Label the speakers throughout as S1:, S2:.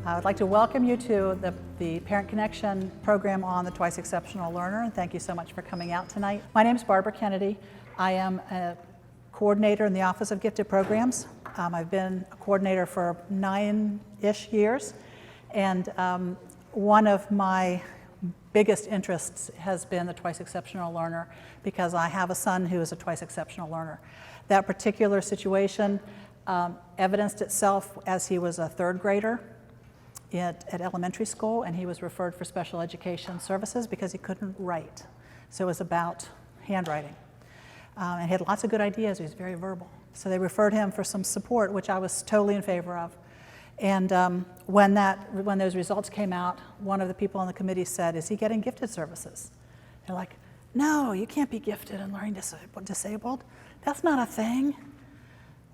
S1: I would like to welcome you to the Parent Connection program on the Twice Exceptional Learner, and thank you so much for coming out tonight. My name is Barbara Kennedy. I am a coordinator in the Office of Gifted Programs. I've been a coordinator for 9-ish years, and one of my biggest interests has been the Twice Exceptional Learner because I have a son who is a Twice Exceptional Learner. That particular situation evidenced itself as he was a third grader at elementary school, and he was referred for special education services because he couldn't write. So it was about handwriting. And he had lots of good ideas. He was very verbal. So they referred him for some support, which I was totally in favor of. And when those results came out, one of the people on the committee said, "Is he getting gifted services?" They're like, "No, you can't be gifted and learning disabled. That's not a thing."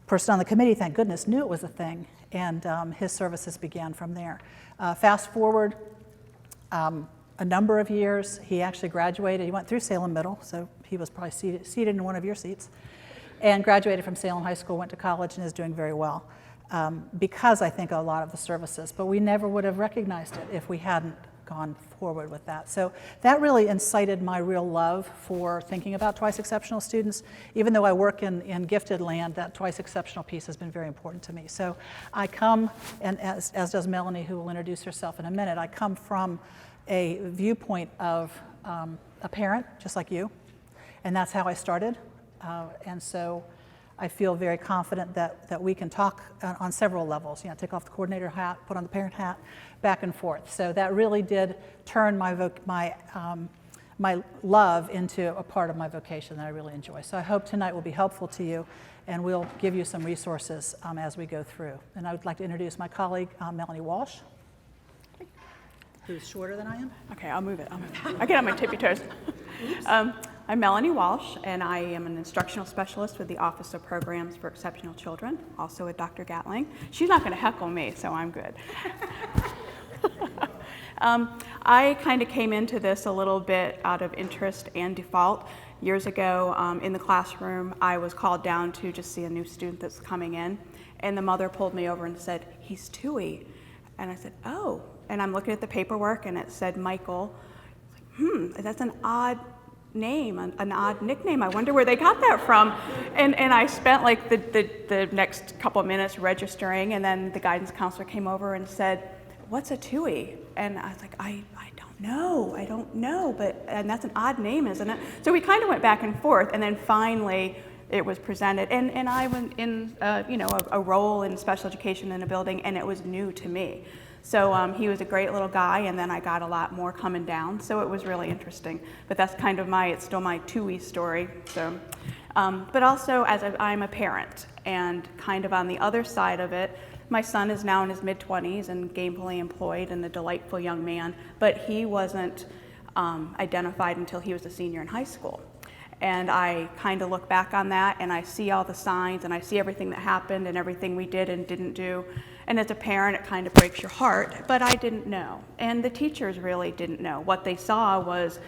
S1: Person on the committee, thank goodness, knew it was a thing, and his services began from there. Fast forward a number of years, he actually graduated. He went through Salem Middle, so he was probably seated in one of your seats, and graduated from Salem High School, went to college, and is doing very well because I think a lot of the services, but we never would have recognized it if we hadn't gone forward with that. So that really incited my real love for thinking about twice exceptional students. Even though I work in gifted land, that twice exceptional piece has been very important to me. So I come, and as does Melanie, who will introduce herself in a minute, I come from a viewpoint of a parent, just like you, and that's how I started. And so I feel very confident that we can talk on several levels, take off the coordinator hat, put on the parent hat, back and forth. So that really did turn my love into a part of my vocation that I really enjoy. So I hope tonight will be helpful to you, and we'll give you some resources as we go through. And I would like to introduce my colleague, Melanie Walsh, who's shorter than I am.
S2: Okay, I'll move it. I get on my tippy toes. I'm Melanie Walsh, and I am an instructional specialist with the Office of Programs for Exceptional Children, also with Dr. Gatling. She's not going to heckle me, so I'm good. I kind of came into this a little bit out of interest and default. Years ago in the classroom, I was called down to just see a new student that's coming in, and the mother pulled me over and said, "He's Tui." And I said, "Oh." And I'm looking at the paperwork, and it said Michael. That's an odd name, an odd nickname. I wonder where they got that from. And I spent like the next couple of minutes registering, and then the guidance counselor came over and said, "What's a Tui?" And I was like, I don't know, and that's an odd name, isn't it? So we kind of went back and forth, and then finally it was presented, and I went in a role in special education in a building, and it was new to me. So he was a great little guy, and then I got a lot more coming down, so it was really interesting. But that's kind of it's still my Tui story. So, but also I'm a parent, and kind of on the other side of it, my son is now in his mid-20s and gainfully employed and a delightful young man, but he wasn't identified until he was a senior in high school. And I kind of look back on that, and I see all the signs, and I see everything that happened and everything we did and didn't do. And as a parent, it kind of breaks your heart, but I didn't know. And the teachers really didn't know. What they saw was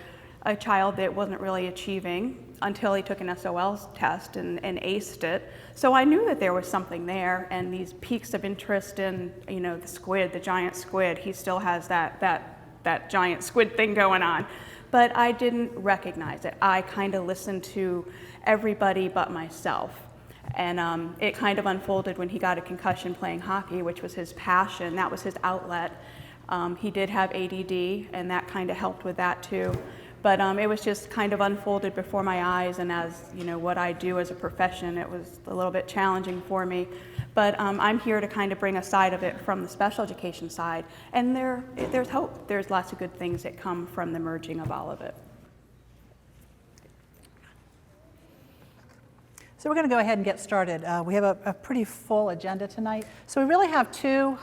S2: a child that wasn't really achieving until he took an SOL test and aced it. So I knew that there was something there, and these peaks of interest in, the squid, the giant squid, he still has that giant squid thing going on. But I didn't recognize it. I kind of listened to everybody but myself. And it kind of unfolded when he got a concussion playing hockey, which was his passion. That was his outlet. He did have ADD, and that kind of helped with that too. But it was just kind of unfolded before my eyes, and as what I do as a profession, it was a little bit challenging for me. But I'm here to kind of bring a side of it from the special education side, and there's hope. There's lots of good things that come from the merging of all of it.
S1: So we're going to go ahead and get started. We have a pretty full agenda tonight. So we really have 2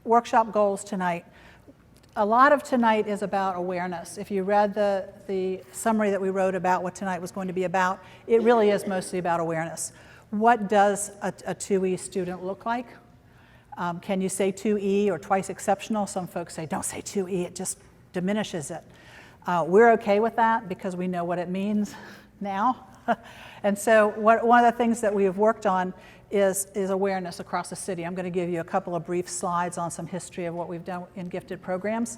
S1: workshop goals tonight. A lot of tonight is about awareness. If you read the summary that we wrote about what tonight was going to be about, it really is mostly about awareness. What does a 2E student look like? Can you say 2E or twice exceptional? Some folks say, don't say 2E, it just diminishes it. We're okay with that because we know what it means now. And so one of the things that we have worked on is awareness across the city. I'm going to give you a couple of brief slides on some history of what we've done in gifted programs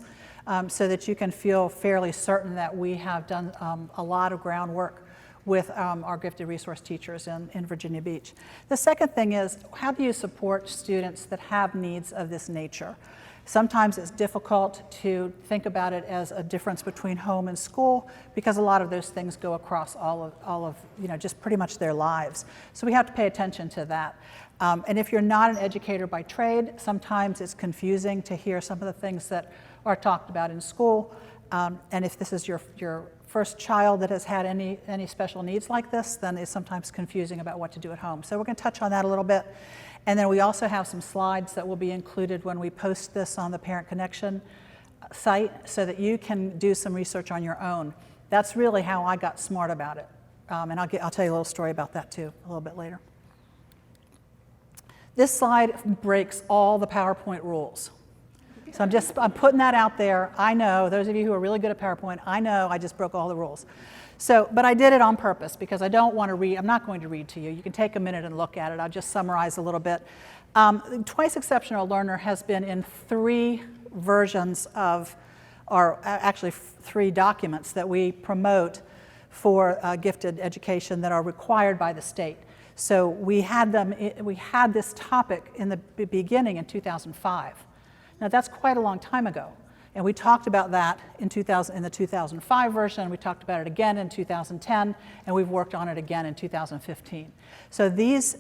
S1: so that you can feel fairly certain that we have done a lot of groundwork with our gifted resource teachers in Virginia Beach. The second thing is, how do you support students that have needs of this nature? Sometimes it's difficult to think about it as a difference between home and school because a lot of those things go across all of just pretty much their lives. So we have to pay attention to that. And if you're not an educator by trade, sometimes it's confusing to hear some of the things that are talked about in school. And if this is your first child that has had any special needs like this, then it's sometimes confusing about what to do at home. So we're going to touch on that a little bit. And then we also have some slides that will be included when we post this on the Parent Connection site so that you can do some research on your own. That's really how I got smart about it. And I'll tell you a little story about that too a little bit later. This slide breaks all the PowerPoint rules. So I'm putting that out there. I know, those of you who are really good at PowerPoint, I know I just broke all the rules. So, but I did it on purpose because I don't want to read, I'm not going to read to you. You can take a minute and look at it. I'll just summarize a little bit. Twice Exceptional Learner has been in 3 versions of, or actually 3 documents that we promote for gifted education that are required by the state. So we had this topic in the beginning in 2005. Now that's quite a long time ago. And we talked about that in the 2005 version, we talked about it again in 2010, and we've worked on it again in 2015. So this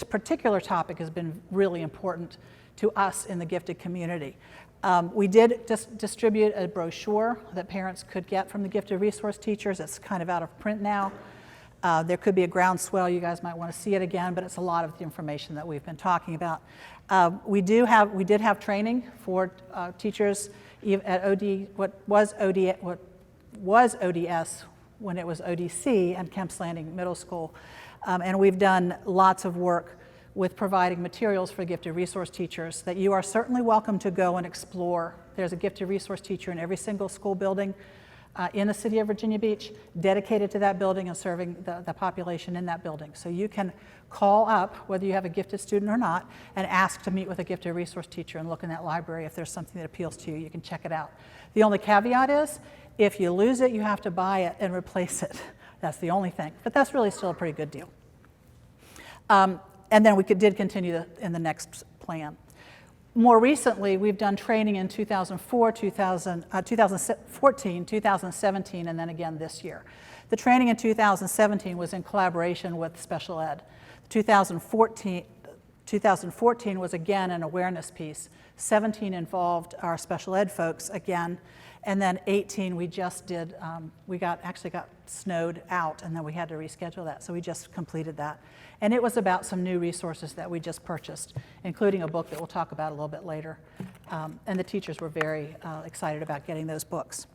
S1: particular topic has been really important to us in the gifted community. We did distribute a brochure that parents could get from the gifted resource teachers. It's kind of out of print now. There could be a groundswell, you guys might want to see it again, but it's a lot of the information that we've been talking about. We did have training for teachers at what was ODS when it was ODC and Kemp's Landing Middle School. And we've done lots of work with providing materials for gifted resource teachers that you are certainly welcome to go and explore. There's a gifted resource teacher in every single school building in the city of Virginia Beach, dedicated to that building and serving the population in that building. So you can call up, whether you have a gifted student or not, and ask to meet with a gifted resource teacher and look in that library. If there's something that appeals to you, you can check it out. The only caveat is, if you lose it, you have to buy it and replace it. That's the only thing, but that's really still a pretty good deal. And then we did continue in the next plan. More recently, we've done training in 2014, 2017, and then again this year. The training in 2017 was in collaboration with special ed. 2014 was again an awareness piece. 17 involved our special ed folks again, and then 18 we just did, we actually got snowed out, and then we had to reschedule that, so we just completed that. And it was about some new resources that we just purchased, including a book that we'll talk about a little bit later. And the teachers were very excited about getting those books.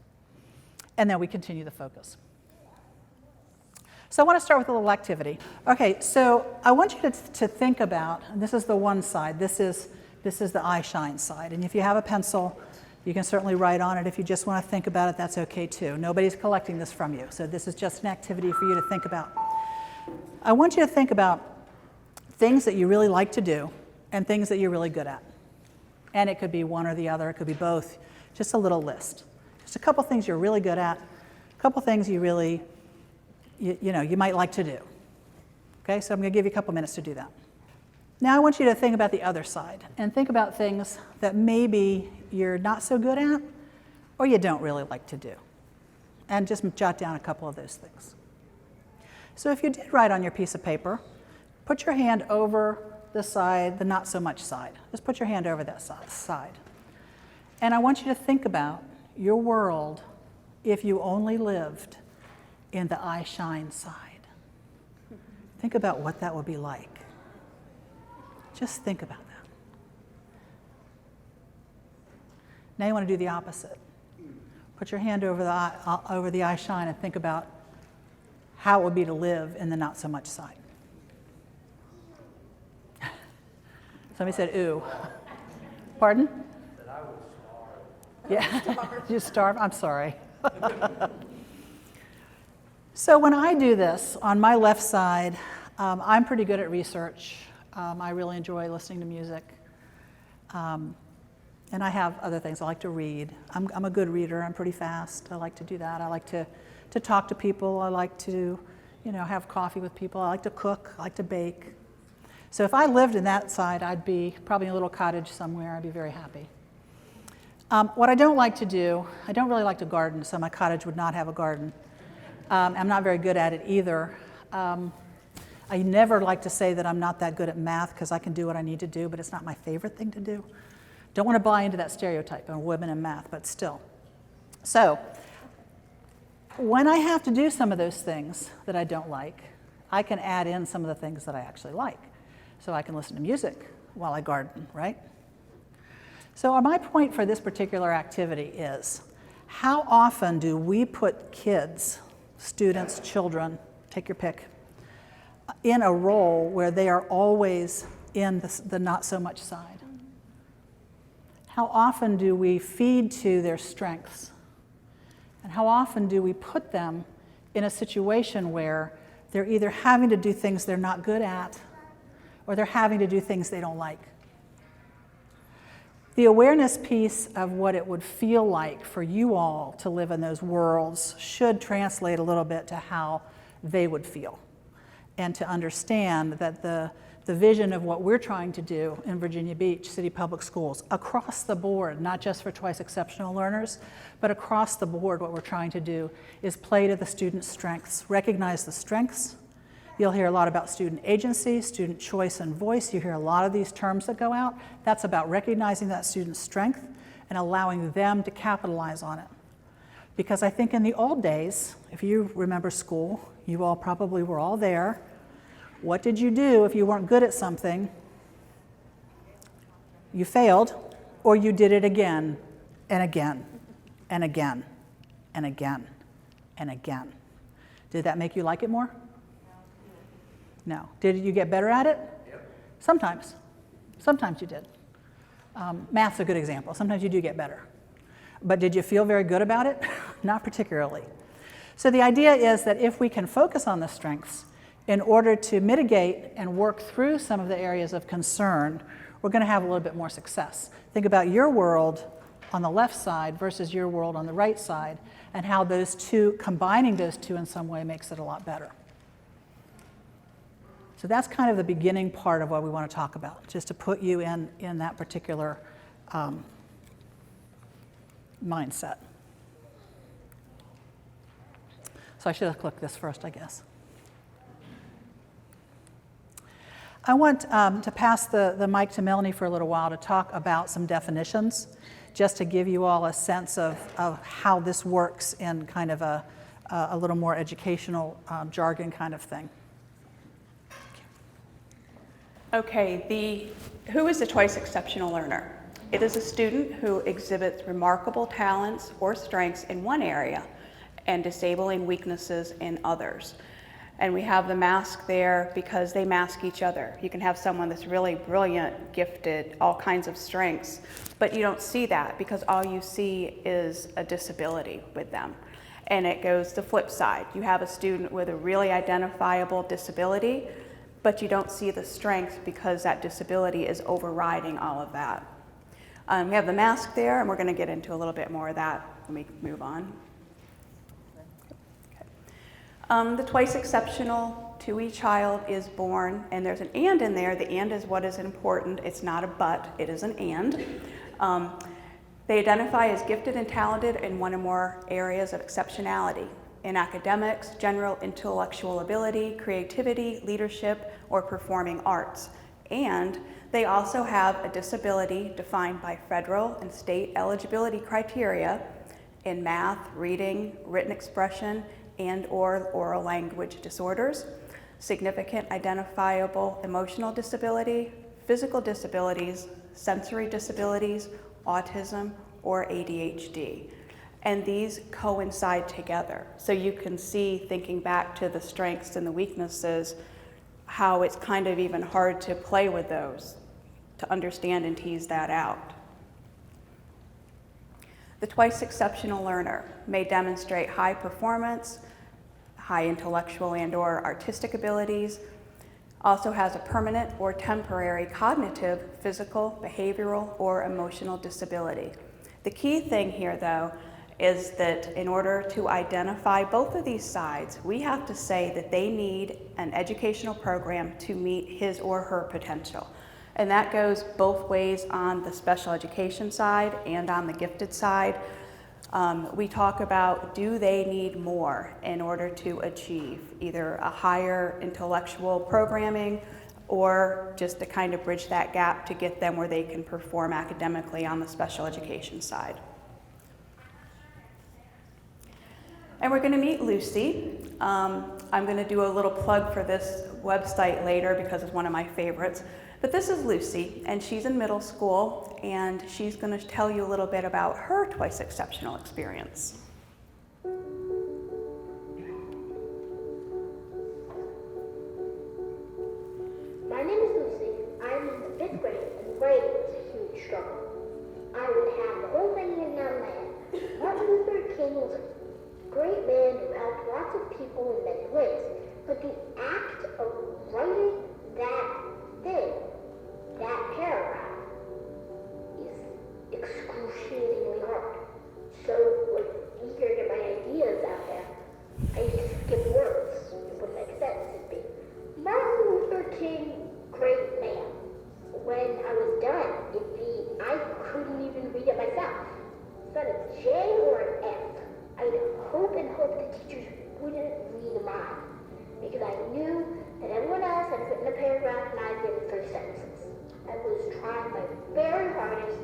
S1: And then we continue the focus. So I want to start with a little activity. Okay, so I want you to think about, and this is the one side, this is the eye shine side. And if you have a pencil, you can certainly write on it. If you just want to think about it, that's okay too. Nobody's collecting this from you, so this is just an activity for you to think about. I want you to think about things that you really like to do and things that you're really good at. And it could be one or the other, it could be both, just a little list. Just a couple things you're really good at, a couple things you really, you might like to do. Okay, so I'm going to give you a couple minutes to do that. Now I want you to think about the other side and think about things that maybe you're not so good at or you don't really like to do. And just jot down a couple of those things. So if you did write on your piece of paper, put your hand over the side, the not so much side. Just put your hand over that side. And I want you to think about your world if you only lived in the eye shine side. Think about what that would be like. Just think about that. Now you want to do the opposite. Put your hand over the eye shine and think about how it would be to live in the not so much side. Somebody said, ooh. Pardon?
S3: That I would starve.
S1: Yeah, you starve? I'm sorry. So when I do this, on my left side, I'm pretty good at research. I really enjoy listening to music. And I have other things. I like to read. I'm a good reader. I'm pretty fast. I like to do that. I like to talk to people. I like to, have coffee with people. I like to cook. I like to bake. So if I lived in that side, I'd be probably in a little cottage somewhere. I'd be very happy. What I don't like to do, I don't really like to garden, so my cottage would not have a garden. I'm not very good at it either. I never like to say that I'm not that good at math because I can do what I need to do, but it's not my favorite thing to do. Don't want to buy into that stereotype of women in math, but still. So when I have to do some of those things that I don't like, I can add in some of the things that I actually like. So I can listen to music while I garden, right? So my point for this particular activity is, how often do we put kids, students, children, take your pick, in a role where they are always in the not so much side? How often do we feed to their strengths? And how often do we put them in a situation where they're either having to do things they're not good at, or they're having to do things they don't like? The awareness piece of what it would feel like for you all to live in those worlds should translate a little bit to how they would feel, and to understand that the vision of what we're trying to do in Virginia Beach City Public Schools, across the board, not just for twice exceptional learners, but across the board, what we're trying to do is play to the students' strengths, recognize the strengths. You'll hear a lot about student agency, student choice and voice. You hear a lot of these terms that go out. That's about recognizing that student's strength and allowing them to capitalize on it. Because I think in the old days, if you remember school, you all probably were all there. What did you do if you weren't good at something? You failed, or you did it again and again and again and again and again. Did that make you like it more? No. Did you get better at it? Yep. Sometimes. Sometimes you did. Math's a good example. Sometimes you do get better. But did you feel very good about it? Not particularly. So the idea is that if we can focus on the strengths in order to mitigate and work through some of the areas of concern, we're going to have a little bit more success. Think about your world on the left side versus your world on the right side, and how those two, combining those two in some way, makes it a lot better. So that's kind of the beginning part of what we want to talk about, just to put you in that particular mindset. So I should have clicked this first, I guess. I want to pass the mic to Melanie for a little while to talk about some definitions, just to give you all a sense of how this works in kind of a little more educational jargon kind of thing.
S2: Okay, who is a twice exceptional learner? It is a student who exhibits remarkable talents or strengths in one area and disabling weaknesses in others. And we have the mask there because they mask each other. You can have someone that's really brilliant, gifted, all kinds of strengths, but you don't see that because all you see is a disability with them. And it goes the flip side. You have a student with a really identifiable disability, but you don't see the strength because that disability is overriding all of that. We have the mask there, and we're going to get into a little bit more of that when we move on. Okay. The twice exceptional to each child is born, and there's an and in there. The and is what is important. It's not a but, it is an and. They identify as gifted and talented in one or more areas of exceptionality. In academics, general intellectual ability, creativity, leadership, or performing arts. And they also have a disability defined by federal and state eligibility criteria in math, reading, written expression, and/or oral language disorders, significant identifiable emotional disability, physical disabilities, sensory disabilities, autism, or ADHD. And these coincide together. So you can see, thinking back to the strengths and the weaknesses, how it's kind of even hard to play with those, to understand and tease that out. The twice exceptional learner may demonstrate high performance, high intellectual and/or artistic abilities, Also has a permanent or temporary cognitive, physical, behavioral, or emotional disability. The key thing here, though, is that in order to identify both of these sides, we have to say that they need an educational program to meet his or her potential. And that goes both ways on the special education side and on the gifted side. We talk about, do they need more in order to achieve either a higher intellectual programming or just to kind of bridge that gap to get them where they can perform academically on the special education side. And we're going to meet Lucy. I'm going to do a little plug for this website later because it's one of my favorites. But this is Lucy, and she's in middle school, and she's going to tell you a little bit about her twice exceptional experience.
S4: My name is Lucy. I'm in the 5th grade, and writing was a huge struggle. I would have the whole thing written on my head. Martin Luther King was a great man who helped lots of people in many ways, but the act of writing that thing, that paragraph, is excruciatingly hard. So, when eager to get my ideas out there, I used to skip words. It wouldn't make sense. It'd be Martin Luther King, great man. When I was done, it'd be I couldn't even read it myself. Instead of J or an F, I'd hope the teachers wouldn't read mine, because I knew that everyone else had written a paragraph and I'd written 3 sentences. I was trying my very hardest,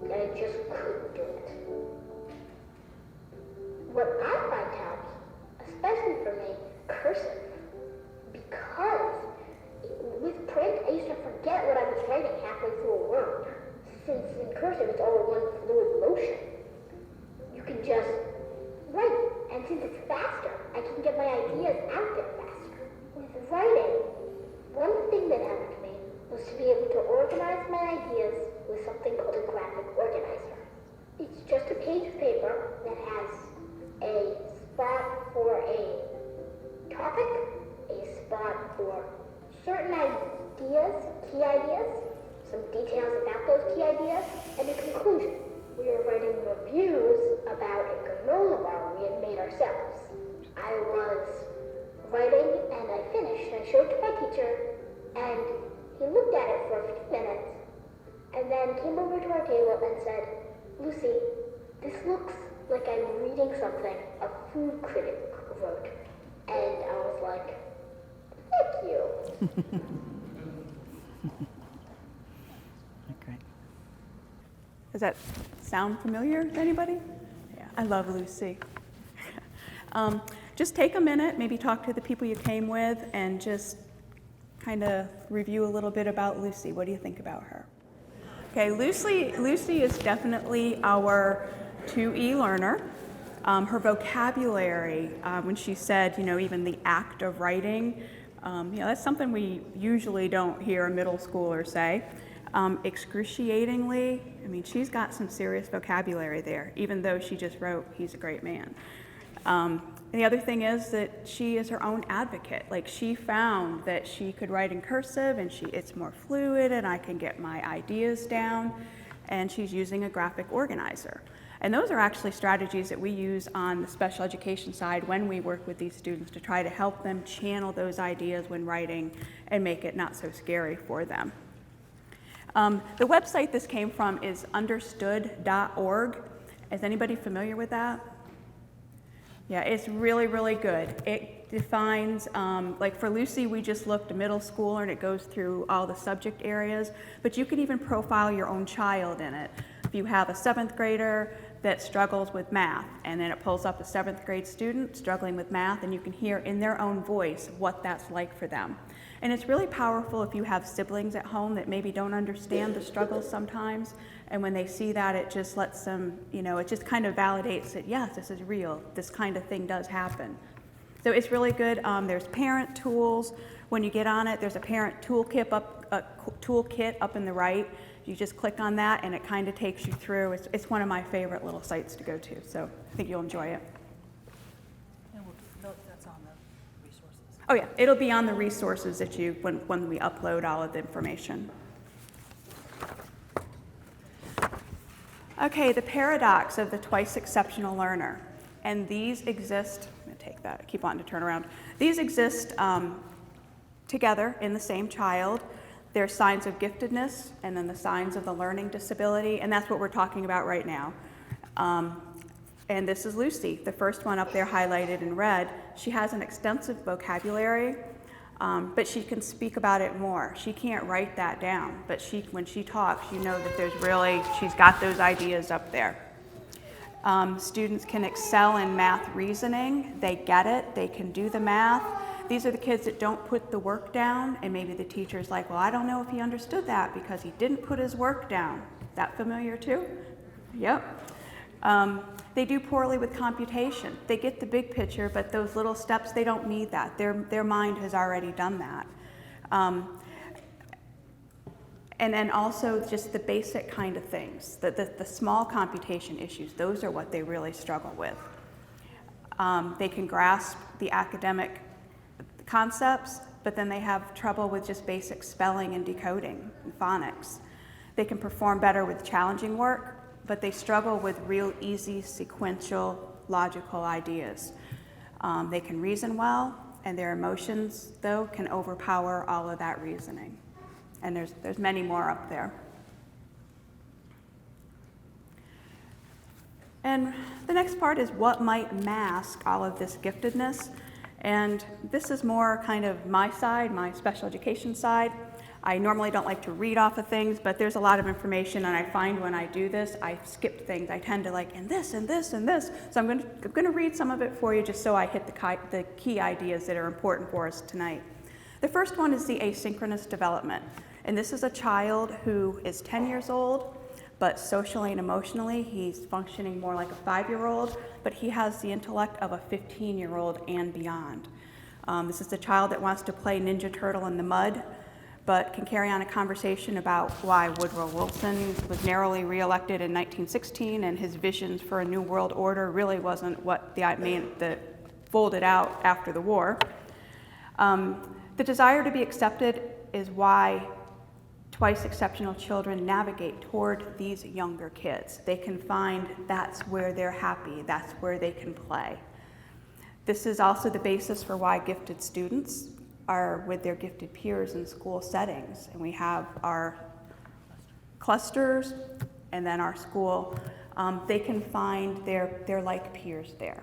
S4: and I just couldn't do it. What I find helps, especially for me, cursive. Because with print, I used to forget what I was writing halfway through a word. Since in cursive, it's all one fluid motion. You can just write, and since it's faster, I can get my ideas out there faster. With writing, one thing that helped me was to be able to organize my ideas with something called a graphic organizer. It's just a page of paper that has a spot for a topic, a spot for certain ideas, key ideas, some details about those key ideas, and a conclusion. We were writing reviews about a granola bar we had made ourselves. I was writing and I finished. I showed it to my teacher, and he looked at it for a few minutes, and then came over to our table and said, "Lucy, this looks like I'm reading something a food critic wrote." And I was like, "Thank you."
S1: Great.
S2: Does that sound familiar to anybody? Yeah, I love Lucy. Just take a minute, maybe talk to the people you came with, and just kind of review a little bit about Lucy. What do you think about her? Okay, Lucy is definitely our 2E learner. Her vocabulary, when she said, even the act of writing, that's something we usually don't hear a middle schooler say. Excruciatingly, she's got some serious vocabulary there, even though she just wrote, "He's a great man." The other thing is that she is her own advocate. Like, she found that she could write in cursive and it's more fluid and I can get my ideas down, and she's using a graphic organizer. And those are actually strategies that we use on the special education side when we work with these students to try to help them channel those ideas when writing and make it not so scary for them. The website this came from is understood.org. Is anybody familiar with that? Yeah, it's really, really good. It defines, like for Lucy, we just looked at middle schooler and it goes through all the subject areas, but you can even profile your own child in it. If you have a 7th grader that struggles with math, and then it pulls up a 7th grade student struggling with math, and you can hear in their own voice what that's like for them. And it's really powerful if you have siblings at home that maybe don't understand the struggles sometimes, and when they see that, it just lets them, it just kind of validates that, yes, this is real, this kind of thing does happen. So it's really good. There's parent tools. When you get on it, there's a parent toolkit up in the right. You just click on that and it kind of takes you through. It's one of my favorite little sites to go to, so I think you'll enjoy it.
S1: And that's on the resources.
S2: Oh yeah, it'll be on the resources that when we upload all of the information. Okay, the paradox of the twice exceptional learner. And these exist, I'm going to take that, I keep wanting to turn around. These exist together in the same child. There are signs of giftedness and then the signs of the learning disability, and that's what we're talking about right now. And this is Lucy, the first one up there highlighted in red. She has an extensive vocabulary, but she can speak about it more. She can't write that down, but when she talks, you know that she's got those ideas up there. Students can excel in math reasoning. They get it, they can do the math. These are the kids that don't put the work down, and maybe the teacher's like, well, I don't know if he understood that because he didn't put his work down. That familiar too? Yep. They do poorly with computation. They get the big picture, but those little steps, they don't need that. Their mind has already done that. And then also just the basic kind of things, the small computation issues, those are what they really struggle with. They can grasp the academic concepts, but then they have trouble with just basic spelling and decoding and phonics. They can perform better with challenging work, but they struggle with real easy, sequential, logical ideas. They can reason well, and their emotions, though, can overpower all of that reasoning. And there's many more up there. And the next part is what might mask all of this giftedness. And this is more kind of my side, my special education side. I normally don't like to read off of things, but there's a lot of information, and I find when I do this, I skip things. I tend to like, and this, and this, and this. So I'm going to read some of it for you just so I hit the key ideas that are important for us tonight. The first one is the asynchronous development. And this is a child who is 10 years old, but socially and emotionally, he's functioning more like a 5-year-old, but he has the intellect of a 15-year-old and beyond. This is the child that wants to play Ninja Turtle in the mud, but can carry on a conversation about why Woodrow Wilson was narrowly reelected in 1916 and his visions for a new world order really wasn't what that folded out after the war. The desire to be accepted is why twice exceptional children navigate toward these younger kids. They can find that's where they're happy, that's where they can play. This is also the basis for why gifted students are with their gifted peers in school settings. And we have our clusters and then our school. They can find their like peers there.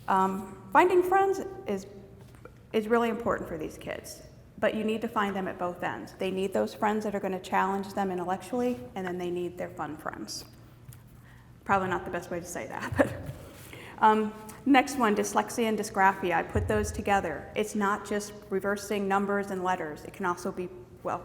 S2: Finding friends is really important for these kids, but you need to find them at both ends. They need those friends that are going to challenge them intellectually, and then they need their fun friends. Probably not the best way to say that, but next one, dyslexia and dysgraphia. I put those together. It's not just reversing numbers and letters. It can also be,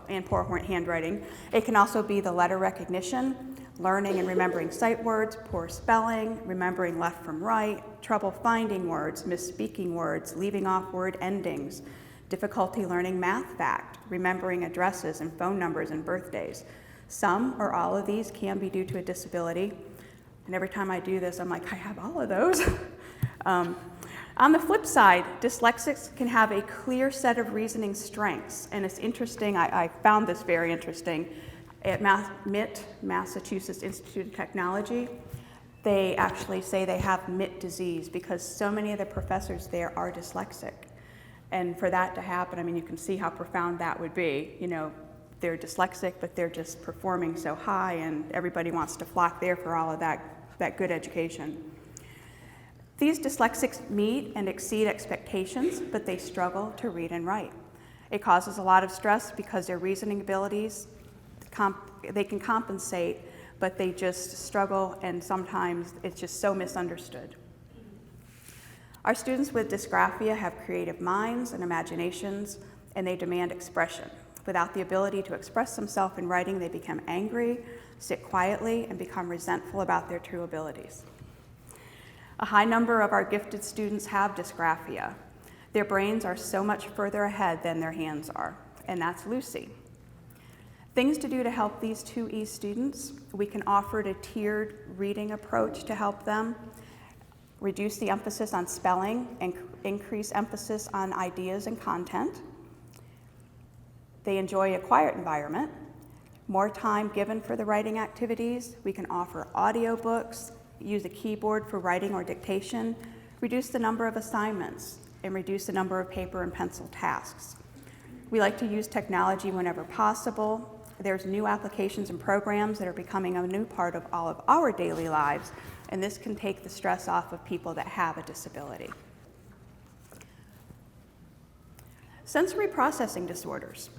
S2: and poor handwriting. It can also be the letter recognition, learning and remembering sight words, poor spelling, remembering left from right, trouble finding words, misspeaking words, leaving off word endings, difficulty learning math fact, remembering addresses and phone numbers and birthdays. Some or all of these can be due to a disability. And every time I do this, I'm like, I have all of those. On the flip side, dyslexics can have a clear set of reasoning strengths. And it's interesting, I found this very interesting. At MIT, Massachusetts Institute of Technology, they actually say they have MIT disease because so many of the professors there are dyslexic. And for that to happen, I mean, you can see how profound that would be. You know, they're dyslexic, but they're just performing so high, and everybody wants to flock there for all of that good education. These dyslexics meet and exceed expectations, but they struggle to read and write. It causes a lot of stress because their reasoning abilities, they can compensate, but they just struggle, and sometimes it's just so misunderstood. Our students with dysgraphia have creative minds and imaginations, and they demand expression. Without the ability to express themselves in writing, they become angry, sit quietly, and become resentful about their true abilities. A high number of our gifted students have dysgraphia. Their brains are so much further ahead than their hands are, and that's Lucy. Things to do to help these 2E students: we can offer a tiered reading approach to help them, reduce the emphasis on spelling, and increased emphasis on ideas and content. They enjoy a quiet environment, more time given for the writing activities. We can offer audiobooks, use a keyboard for writing or dictation, reduce the number of assignments, and reduce the number of paper and pencil tasks. We like to use technology whenever possible. There's new applications and programs that are becoming a new part of all of our daily lives, and this can take the stress off of people that have a disability. Sensory processing disorders.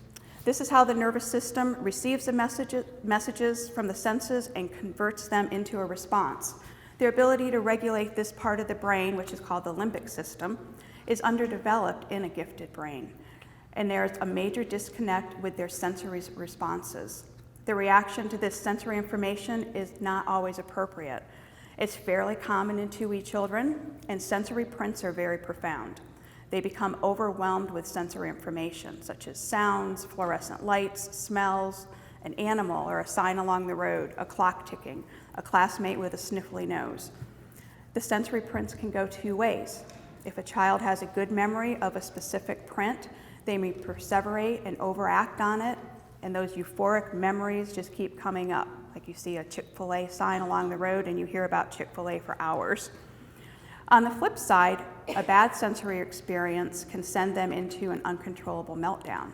S2: This is how the nervous system receives the messages from the senses and converts them into a response. Their ability to regulate this part of the brain, which is called the limbic system, is underdeveloped in a gifted brain, and there's a major disconnect with their sensory responses. The reaction to this sensory information is not always appropriate. It's fairly common in 2E children, and sensory prints are very profound. They become overwhelmed with sensory information, such as sounds, fluorescent lights, smells, an animal or a sign along the road, a clock ticking, a classmate with a sniffly nose. The sensory prints can go 2 ways. If a child has a good memory of a specific print, they may perseverate and overact on it, and those euphoric memories just keep coming up. Like you see a Chick-fil-A sign along the road and you hear about Chick-fil-A for hours. On the flip side, a bad sensory experience can send them into an uncontrollable meltdown,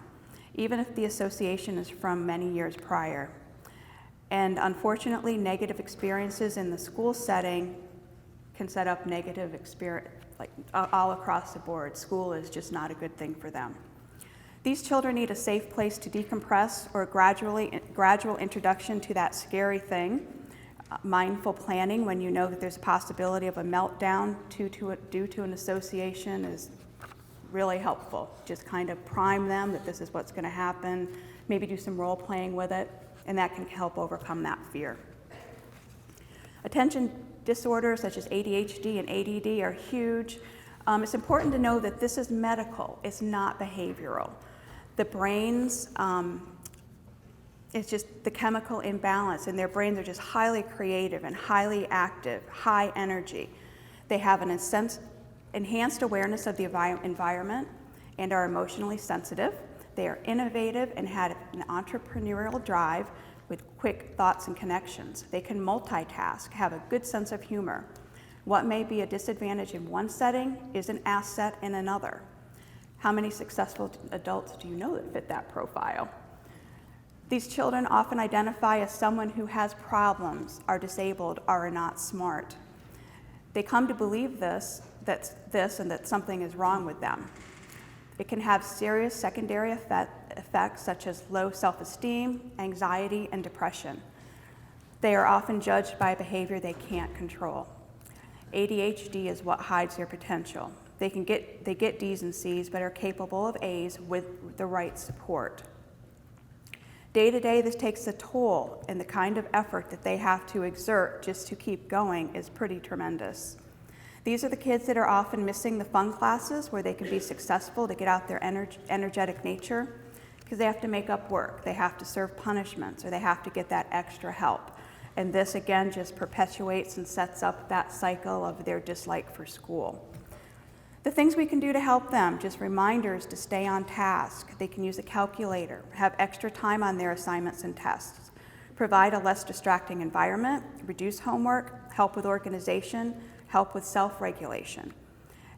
S2: even if the association is from many years prior. And unfortunately, negative experiences in the school setting can set up negative experience, like all across the board. School is just not a good thing for them. These children need a safe place to decompress or a gradual introduction to that scary thing. Mindful planning when you know that there's a possibility of a meltdown due to an association is really helpful. Just kind of prime them that this is what's going to happen, maybe do some role playing with it, and that can help overcome that fear. Attention disorders such as ADHD and ADD are huge. It's important to know that this is medical, it's not behavioral. The brains, it's just the chemical imbalance, and their brains are just highly creative and highly active, high energy. They have an enhanced awareness of the environment and are emotionally sensitive. They are innovative and have an entrepreneurial drive with quick thoughts and connections. They can multitask, have a good sense of humor. What may be a disadvantage in one setting is an asset in another. How many successful adults do you know that fit that profile? These children often identify as someone who has problems, are disabled, are not smart. They come to believe and that something is wrong with them. It can have serious secondary effects such as low self-esteem, anxiety, and depression. They are often judged by behavior they can't control. ADHD is what hides their potential. They get D's and C's, but are capable of A's with the right support. Day to day, this takes a toll, and the kind of effort that they have to exert just to keep going is pretty tremendous. These are the kids that are often missing the fun classes where they can be successful to get out their energetic nature, because they have to make up work, they have to serve punishments, or they have to get that extra help. And this again just perpetuates and sets up that cycle of their dislike for school. The things we can do to help them, just reminders to stay on task. They can use a calculator, have extra time on their assignments and tests, provide a less distracting environment, reduce homework, help with organization, help with self-regulation,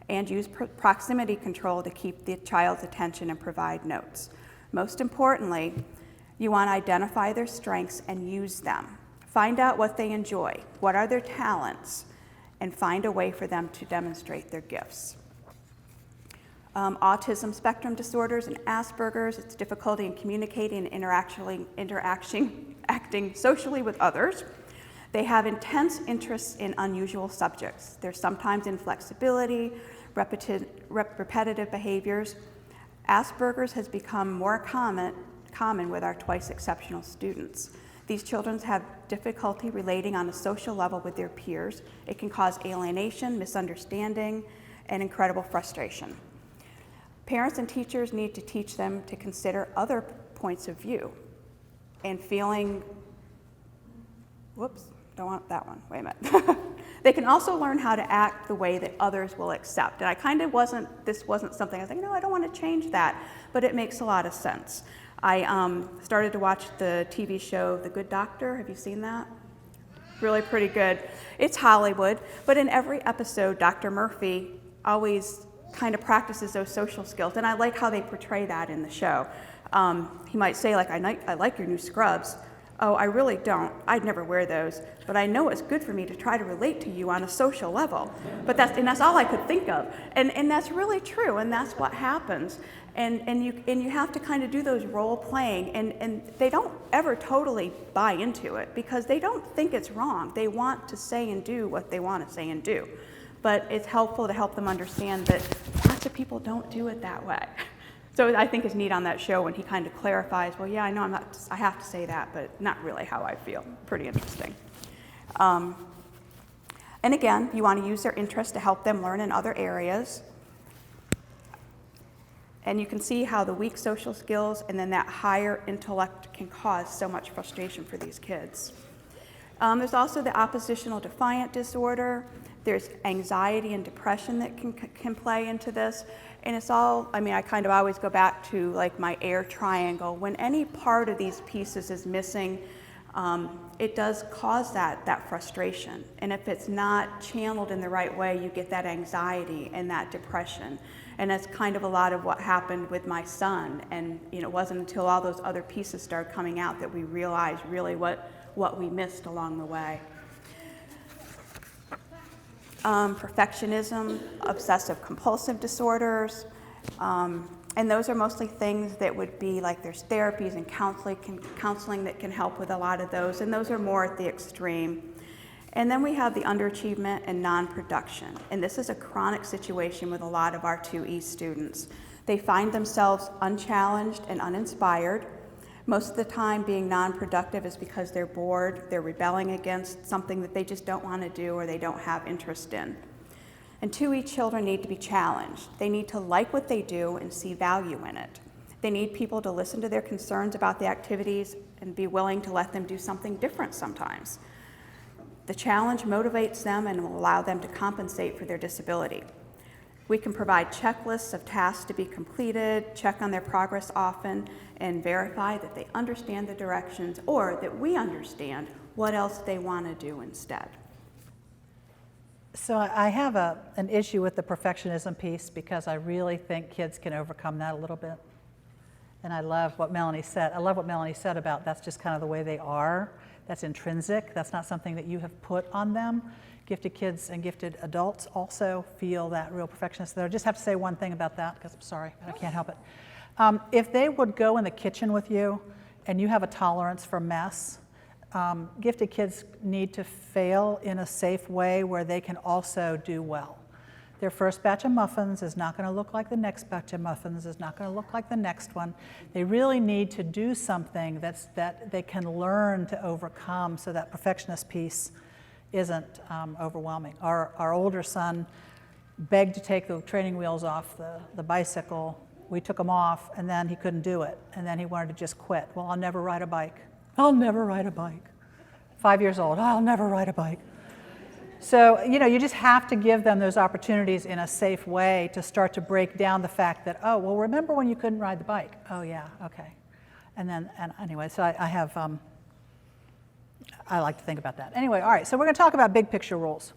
S2: and use proximity control to keep the child's attention and provide notes. Most importantly, you want to identify their strengths and use them. Find out what they enjoy, what are their talents, and find a way for them to demonstrate their gifts. Autism spectrum disorders and Asperger's, it's difficulty in communicating and acting socially with others. They have intense interests in unusual subjects. There's sometimes inflexibility, repetitive behaviors. Asperger's has become more common with our twice exceptional students. These children have difficulty relating on a social level with their peers. It can cause alienation, misunderstanding, and incredible frustration. Parents and teachers need to teach them to consider other points of view and feeling don't want that one, wait a minute. They can also learn how to act the way that others will accept. And I kind of this wasn't something I was like, no, I don't want to change that, but it makes a lot of sense. I started to watch the TV show The Good Doctor. Have you seen that? Really pretty good. It's Hollywood, but in every episode, Dr. Murphy always kind of practices those social skills, and I like how they portray that in the show. He might say, like, I like your new scrubs. Oh, I really don't. I'd never wear those, but I know it's good for me to try to relate to you on a social level. But that's all I could think of, and that's really true, and that's what happens. And you have to kind of do those role playing, and they don't ever totally buy into it because they don't think it's wrong. They want to say and do what they want to say and do, but it's helpful to help them understand that lots of people don't do it that way. So I think it's neat on that show when he kind of clarifies, well, yeah, I know I have to say that, but not really how I feel. Pretty interesting. And again, you want to use their interest to help them learn in other areas. And you can see how the weak social skills and then that higher intellect can cause so much frustration for these kids. There's also the oppositional defiant disorder. There's anxiety and depression that can play into this. And it's all, I mean, I kind of always go back to like my air triangle. When any part of these pieces is missing, it does cause that frustration. And if it's not channeled in the right way, you get that anxiety and that depression. And that's kind of a lot of what happened with my son. And it wasn't until all those other pieces started coming out that we realized really what we missed along the way. Perfectionism, obsessive compulsive disorders, and those are mostly things that would be like there's therapies and counseling that can help with a lot of those, and those are more at the extreme. And then we have the underachievement and non-production, and this is a chronic situation with a lot of our 2E students. They find themselves unchallenged and uninspired. Most of the time being non-productive is because they're bored, they're rebelling against something that they just don't want to do or they don't have interest in. And 2E children need to be challenged. They need to like what they do and see value in it. They need people to listen to their concerns about the activities and be willing to let them do something different sometimes. The challenge motivates them and will allow them to compensate for their disability. We can provide checklists of tasks to be completed, check on their progress often, and verify that they understand the directions or that we understand what else they want to do instead.
S1: So I have an issue with the perfectionism piece because I really think kids can overcome that a little bit. And I love what Melanie said. I love what Melanie said about that's just kind of the way they are. That's intrinsic. That's not something that you have put on them. Gifted kids and gifted adults also feel that real perfectionist. I just have to say one thing about that because I'm sorry, but I can't help it. If they would go in the kitchen with you and you have a tolerance for mess, gifted kids need to fail in a safe way where they can also do well. Their first batch of muffins is not going to look like the next batch of muffins, is not going to look like the next one. They really need to do something that they can learn to overcome so that perfectionist piece isn't overwhelming. Our older son begged to take the training wheels off the bicycle. We took them off, and then he couldn't do it. And then he wanted to just quit. Well, I'll never ride a bike. I'll never ride a bike. 5 years old, I'll never ride a bike. So, you just have to give them those opportunities in a safe way to start to break down the fact that, oh, well, remember when you couldn't ride the bike? Oh, yeah, okay. And anyway, so I have, I like to think about that. Anyway, all right, so we're going to talk about big picture rules.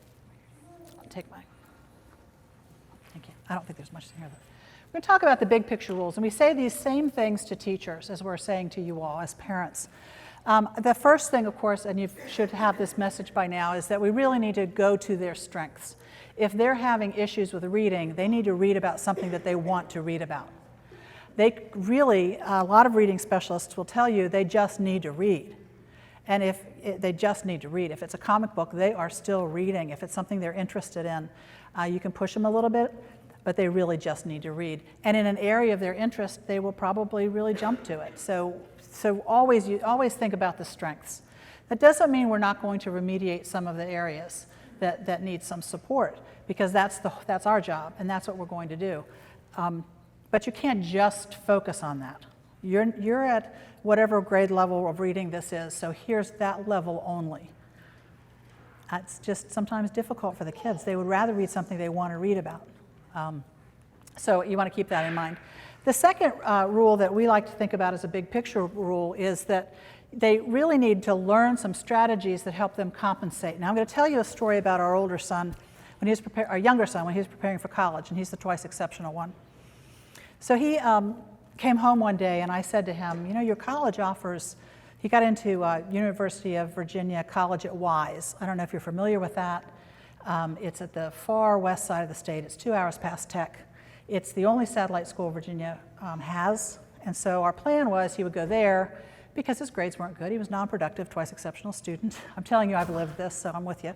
S1: I'll take my, thank you. I don't think there's much in here, though. We're going to talk about the big picture rules, and we say these same things to teachers as we're saying to you all as parents. The first thing, of course, and you should have this message by now, is that we really need to go to their strengths. If they're having issues with reading, they need to read about something that they want to read about. They really, a lot of reading specialists will tell you they just need to read. And they just need to read. If it's a comic book, they are still reading. If it's something they're interested in, you can push them a little bit, but they really just need to read. And in an area of their interest, they will probably really jump to it. So you always think about the strengths. That doesn't mean we're not going to remediate some of the areas that need some support, because that's our job, and that's what we're going to do. But you can't just focus on that. You're at whatever grade level of reading this is, so here's that level only. It's just sometimes difficult for the kids. They would rather read something they want to read about. So you want to keep that in mind. The second rule that we like to think about as a big picture rule is that they really need to learn some strategies that help them compensate. Now I'm going to tell you a story about our older son, when he was our younger son, when he was preparing for college, and he's the twice exceptional one. So he came home one day, and I said to him, you know, your college offers, he got into University of Virginia College at Wise. I don't know if you're familiar with that. It's at the far west side of the state. It's 2 hours past Tech. It's the only satellite school Virginia has, and so our plan was he would go there because his grades weren't good. He was non-productive, twice exceptional student. I'm telling you, I've lived this, so I'm with you.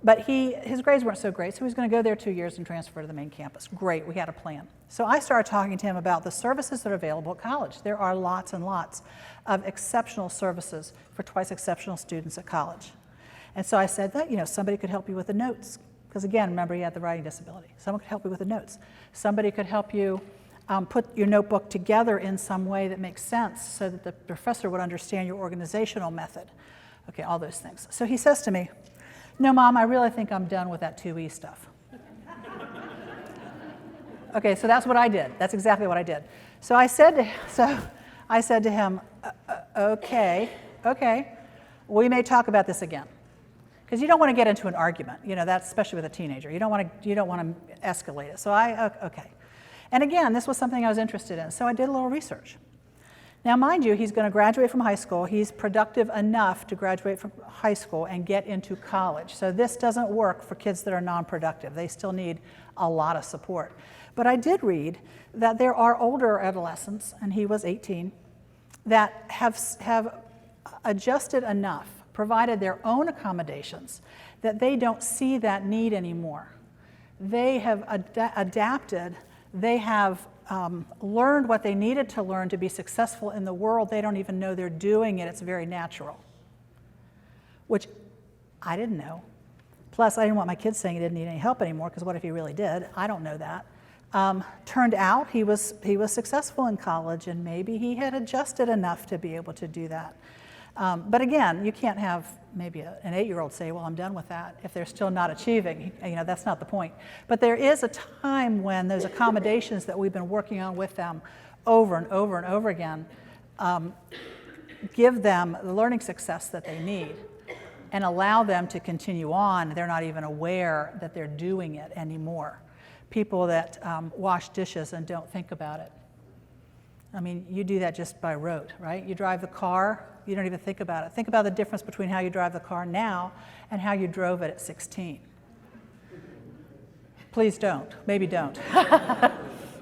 S1: But his grades weren't so great, so he was going to go there 2 years and transfer to the main campus. Great, we had a plan. So I started talking to him about the services that are available at college. There are lots and lots of exceptional services for twice exceptional students at college. And so I said that, you know, somebody could help you with the notes. Because again, remember, he had the writing disability. Someone could help you with the notes. Somebody could help you put your notebook together in some way that makes sense so that the professor would understand your organizational method. Okay, all those things. So he says to me, no, Mom, I really think I'm done with that 2E stuff. Okay, so that's what I did. That's exactly what I did. So I said to him, okay, we may talk about this again. Because you don't want to get into an argument, you know, that's especially with a teenager. You don't want to escalate it. So okay. And again, this was something I was interested in, so I did a little research. Now, mind you, he's going to graduate from high school. He's productive enough to graduate from high school and get into college. So this doesn't work for kids that are non-productive. They still need a lot of support. But I did read that there are older adolescents, and he was 18, that have adjusted enough, provided their own accommodations, that they don't see that need anymore. They have adapted. They have learned what they needed to learn to be successful in the world. They don't even know they're doing it. It's very natural, which I didn't know. Plus, I didn't want my kids saying he didn't need any help anymore, because what if he really did? I don't know that. Turned out he was successful in college, and maybe he had adjusted enough to be able to do that. But again, you can't have maybe an 8-year-old say, well, I'm done with that, if they're still not achieving. You know, that's not the point. But there is a time when those accommodations that we've been working on with them over and over and over again give them the learning success that they need and allow them to continue on. They're not even aware that they're doing it anymore. People that wash dishes and don't think about it. I mean, you do that just by rote, right? You drive the car, you don't even think about it. Think about the difference between how you drive the car now and how you drove it at 16. Please don't. Maybe don't.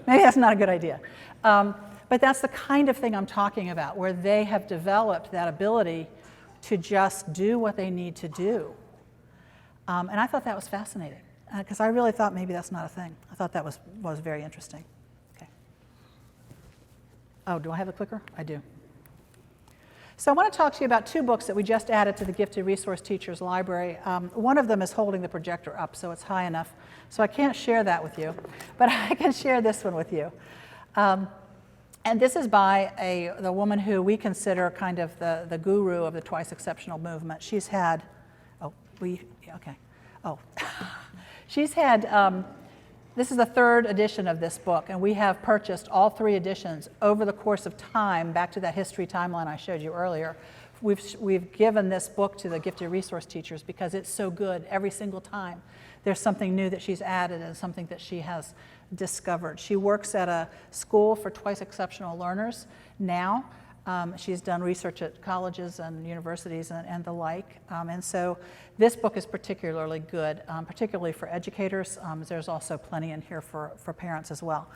S1: Maybe that's not a good idea. But that's the kind of thing I'm talking about, where they have developed that ability to just do what they need to do. And I thought that was fascinating, because I really thought maybe that's not a thing. I thought that was very interesting. Okay. Oh, do I have a clicker? I do. So I want to talk to you about 2 books that we just added to the Gifted Resource Teachers Library. One of them is holding the projector up, so it's high enough. So I can't share that with you, but I can share this one with you. And this is by the woman who we consider kind of the guru of the twice exceptional movement. She's had, she's had, this is the 3rd edition of this book, and we have purchased all 3 editions over the course of time, back to that history timeline I showed you earlier. We've given this book to the Gifted Resource Teachers because it's so good every single time. There's something new that she's added and something that she has discovered. She works at a school for twice exceptional learners now. She's done research at colleges and universities and the like. And so this book is particularly good, particularly for educators. There's also plenty in here for parents as well.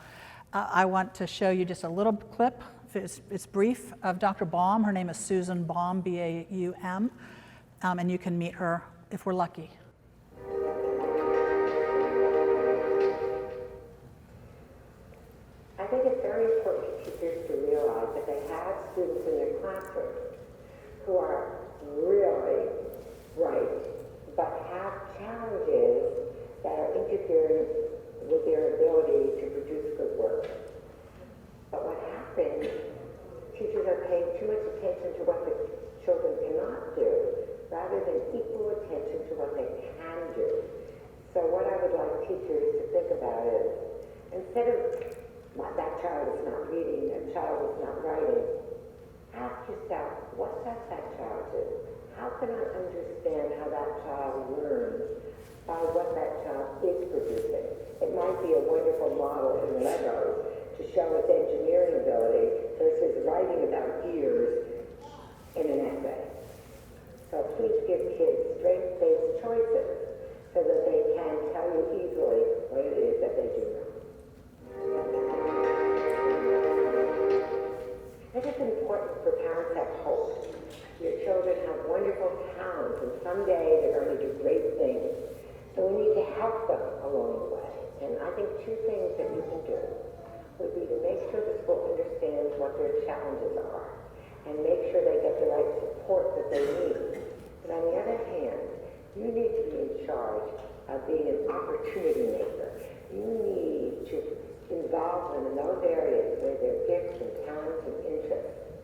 S1: I want to show you just a little clip. It's brief, of Dr. Baum. Her name is Susan Baum, B-A-U-M. And you can meet her if we're lucky.
S5: I think it's very important for teachers to realize that they have students in their classroom who are really bright, but have challenges that are interfering with their ability to produce good work. But what happens, teachers are paying too much attention to what the children cannot do rather than equal attention to what they can do. So what I would like teachers to think about is, instead of that child is not reading, that child is not writing, ask yourself, what does that child do? How can I understand how that child learns by what that child is producing? It might be a wonderful model in Legos to show its engineering ability versus writing about ears in an essay. So please give kids strength-based choices so that they can tell you easily what it is that they do know. It is important for parents to have hope. Your children have wonderful talents, and someday they're going to do great things. So we need to help them along the way. And I think two things that you can do would be to make sure the school understands what their challenges are and make sure they get the right support that they need. But on the other hand, you need to be in charge of being an opportunity maker. You need to involve them in those areas where their gifts and talents and interests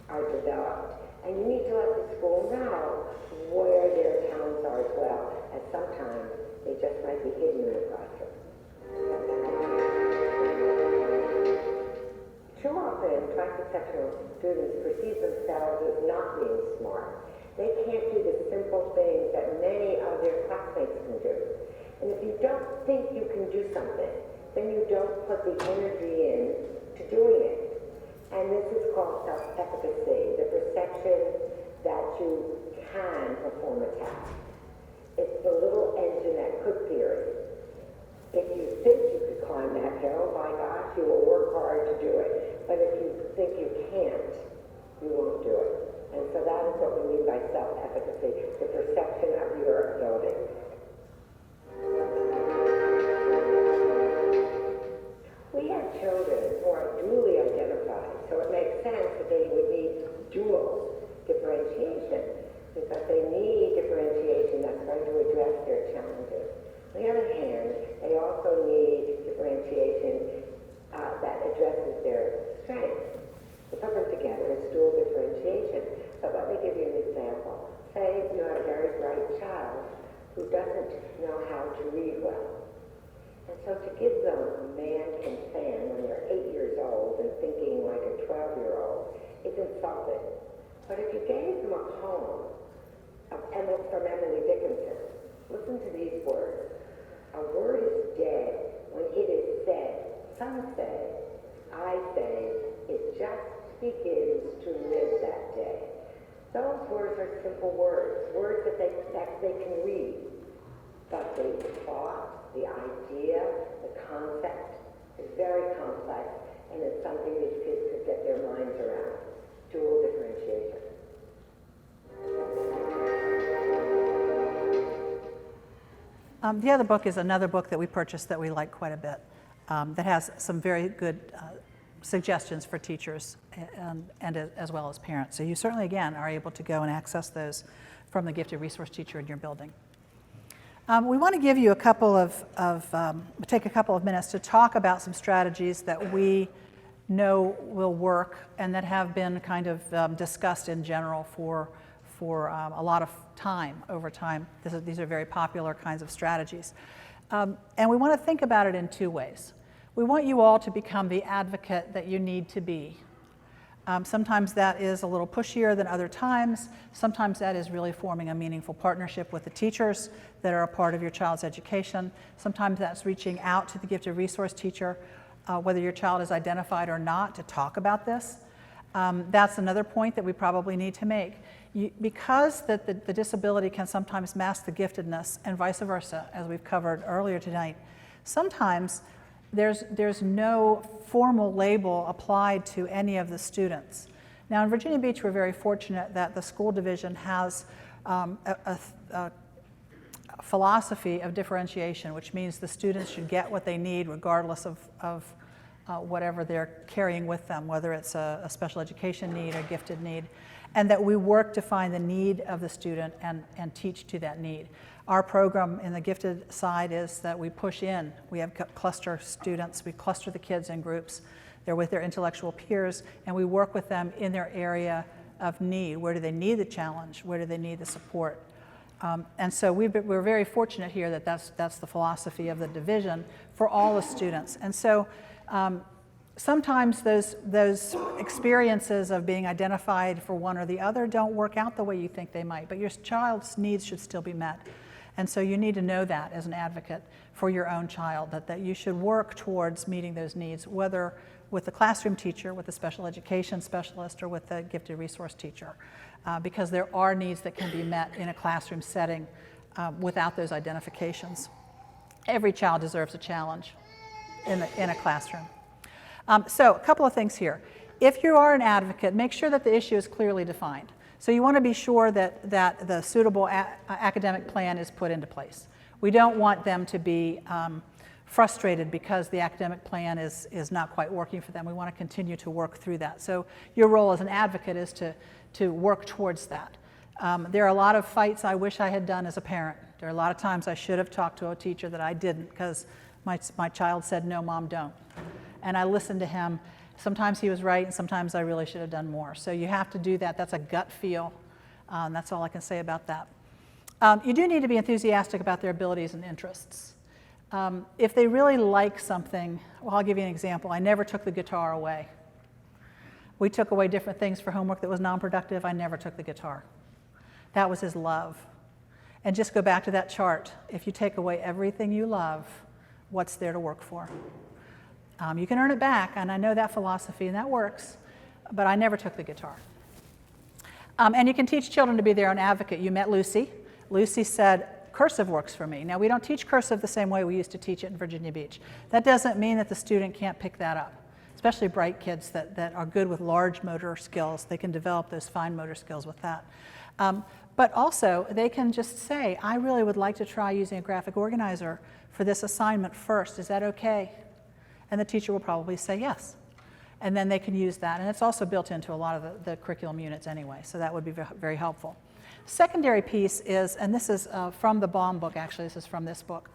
S5: are developed. And you need to let the school know where their talents are as well, as sometimes they just might be hidden in the classroom. Too often, twice-exceptional students perceive themselves as not being smart. They can't do the simple things that many of their classmates can do. And if you don't think you can do something, then you don't put the energy in to doing it. And this is called self-efficacy, the perception that you can perform a task. It's the little engine that could theory. If you think you could climb that hill, my gosh, you will work hard to do it. But if you think you can't, you won't do it. And so that is what we mean by self-efficacy, the perception of your ability. We have children who are dually identified, so it makes sense that they would need dual differentiation because they need differentiation that's going to address their challenges. On the other hand, they also need differentiation that addresses their strengths. We put them together as dual differentiation. So let me give you an example. Say you have a very bright child who doesn't know how to read well. And so to give them a man can fan when they're 8 years old and thinking like a 12-year-old is insulting. But if you gave them a poem from Emily Dickinson, listen to these words. A word is dead when it is said. Some say, I say, it just begins to live that day. Those words are simple words that they can read. But the thought, the idea, the concept is very complex, and it's something these kids could get their minds around. Dual differentiation.
S1: The other book is another book that we purchased that we like quite a bit, that has some very good suggestions for teachers and as well as parents. So you certainly, again, are able to go and access those from the Gifted Resource Teacher in your building. We want to give you take a couple of minutes to talk about some strategies that we know will work and that have been kind of discussed in general for a lot of time, over time. These are very popular kinds of strategies. And we want to think about it in two ways. We want you all to become the advocate that you need to be. Sometimes that is a little pushier than other times. Sometimes that is really forming a meaningful partnership with the teachers that are a part of your child's education. Sometimes that's reaching out to the Gifted Resource Teacher, whether your child is identified or not, to talk about this. That's another point that we probably need to make. Because the disability can sometimes mask the giftedness and vice versa, as we've covered earlier tonight, sometimes there's no formal label applied to any of the students. Now in Virginia Beach, we're very fortunate that the school division has a philosophy of differentiation, which means the students should get what they need regardless of whatever they're carrying with them, whether it's a special education need or gifted need, and that we work to find the need of the student and teach to that need. Our program in the gifted side is that we push in. We have cluster students. We cluster the kids in groups. They're with their intellectual peers, and we work with them in their area of need. Where do they need the challenge? Where do they need the support? And so we're very fortunate here that that's the philosophy of the division for all the students. And so sometimes those experiences of being identified for one or the other don't work out the way you think they might, but your child's needs should still be met. And so you need to know that as an advocate for your own child, that you should work towards meeting those needs, whether with the classroom teacher, with the special education specialist, or with the gifted resource teacher, because there are needs that can be met in a classroom setting without those identifications. Every child deserves a challenge in a classroom. So a couple of things here. If you are an advocate, make sure that the issue is clearly defined. So you want to be sure that the suitable academic plan is put into place. We don't want them to be frustrated because the academic plan is not quite working for them. We want to continue to work through that. So your role as an advocate is to work towards that. There are a lot of fights I wish I had done as a parent. There are a lot of times I should have talked to a teacher that I didn't because my child said, "No, Mom, don't." And I listened to him. Sometimes he was right, and sometimes I really should have done more. So you have to do that. That's a gut feel. That's all I can say about that. You do need to be enthusiastic about their abilities and interests. If they really like something, well, I'll give you an example. I never took the guitar away. We took away different things for homework that was non-productive. I never took the guitar. That was his love. And just go back to that chart. If you take away everything you love, what's there to work for? You can earn it back, and I know that philosophy, and that works, but I never took the guitar. And you can teach children to be their own advocate. You met Lucy. Lucy said, cursive works for me. Now, we don't teach cursive the same way we used to teach it in Virginia Beach. That doesn't mean that the student can't pick that up, especially bright kids that are good with large motor skills. They can develop those fine motor skills with that. But also, they can just say, I really would like to try using a graphic organizer for this assignment first. Is that okay? And the teacher will probably say yes. And then they can use that. And it's also built into a lot of the curriculum units anyway, so that would be very helpful. Secondary piece is, and this is from the Baum book, actually, this is from this book.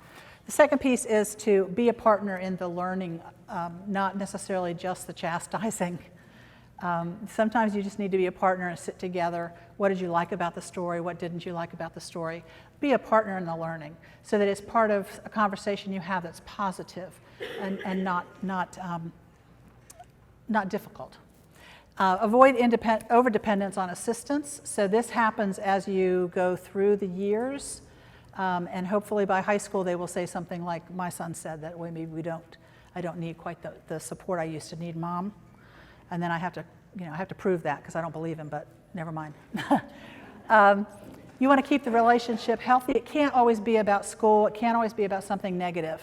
S1: The second piece is to be a partner in the learning, not necessarily just the chastising. Sometimes you just need to be a partner and sit together. What did you like about the story? What didn't you like about the story? Be a partner in the learning so that it's part of a conversation you have that's positive and not difficult. Avoid overdependence on assistance. So this happens as you go through the years, and hopefully by high school they will say something like my son said, that way maybe I don't need quite the support I used to need, Mom. And then I have to prove that because I don't believe him, but never mind. You want to keep the relationship healthy. It can't always be about school. It can't always be about something negative.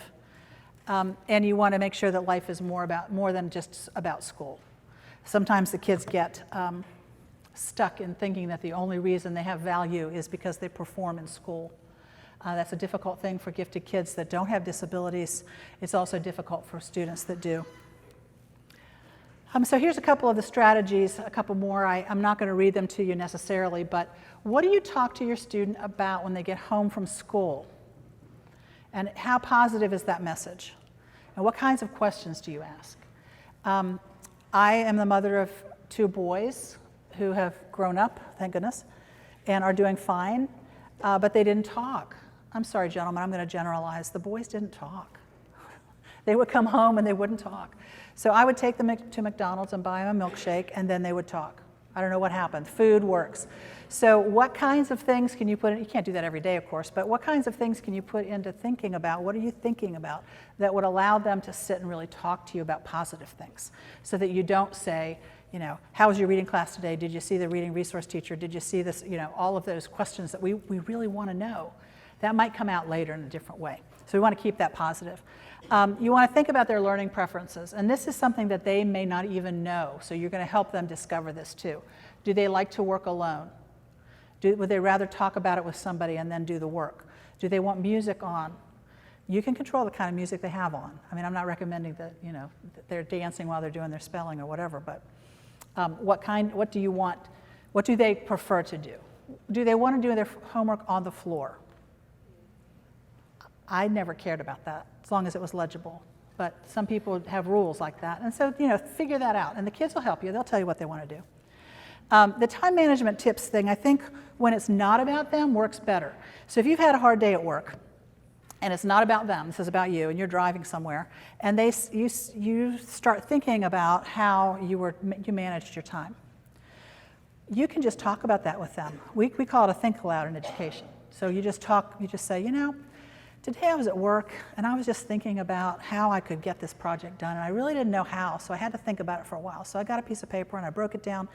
S1: And you want to make sure that life is more than just about school. Sometimes the kids get stuck in thinking that the only reason they have value is because they perform in school. That's a difficult thing for gifted kids that don't have disabilities. It's also difficult for students that do. So here's a couple of the strategies, a couple more. I'm not going to read them to you necessarily, but what do you talk to your student about when they get home from school? And how positive is that message? And what kinds of questions do you ask? I am the mother of 2 boys who have grown up, thank goodness, and are doing fine, but they didn't talk. I'm sorry, gentlemen, I'm going to generalize. The boys didn't talk. They would come home and they wouldn't talk. So I would take them to McDonald's and buy them a milkshake, and then they would talk. I don't know what happened. Food works. So what kinds of things can you put in? You can't do that every day, of course, but what kinds of things can you put into thinking about? What are you thinking about that would allow them to sit and really talk to you about positive things so that you don't say, how was your reading class today? Did you see the reading resource teacher? Did you see this? All of those questions that we really want to know. That might come out later in a different way. So we want to keep that positive. You want to think about their learning preferences, and this is something that they may not even know, so you're going to help them discover this too. Do they like to work alone? Would they rather talk about it with somebody and then do the work? Do they want music on? You can control the kind of music they have on. I mean, I'm not recommending that, that they're dancing while they're doing their spelling or whatever, but what do you want? What do they prefer to do? Do they want to do their homework on the floor? I never cared about that, as long as it was legible. But some people have rules like that. And so, figure that out. And the kids will help you. They'll tell you what they want to do. The time management tips thing, I think when it's not about them, works better. So if you've had a hard day at work, and it's not about them, this is about you, and you're driving somewhere, and you start thinking about how you managed your time. You can just talk about that with them. We call it a think aloud in education. So you just say, you know, today I was at work and I was just thinking about how I could get this project done, and I really didn't know how, so I had to think about it for a while. So I got a piece of paper and I broke it down.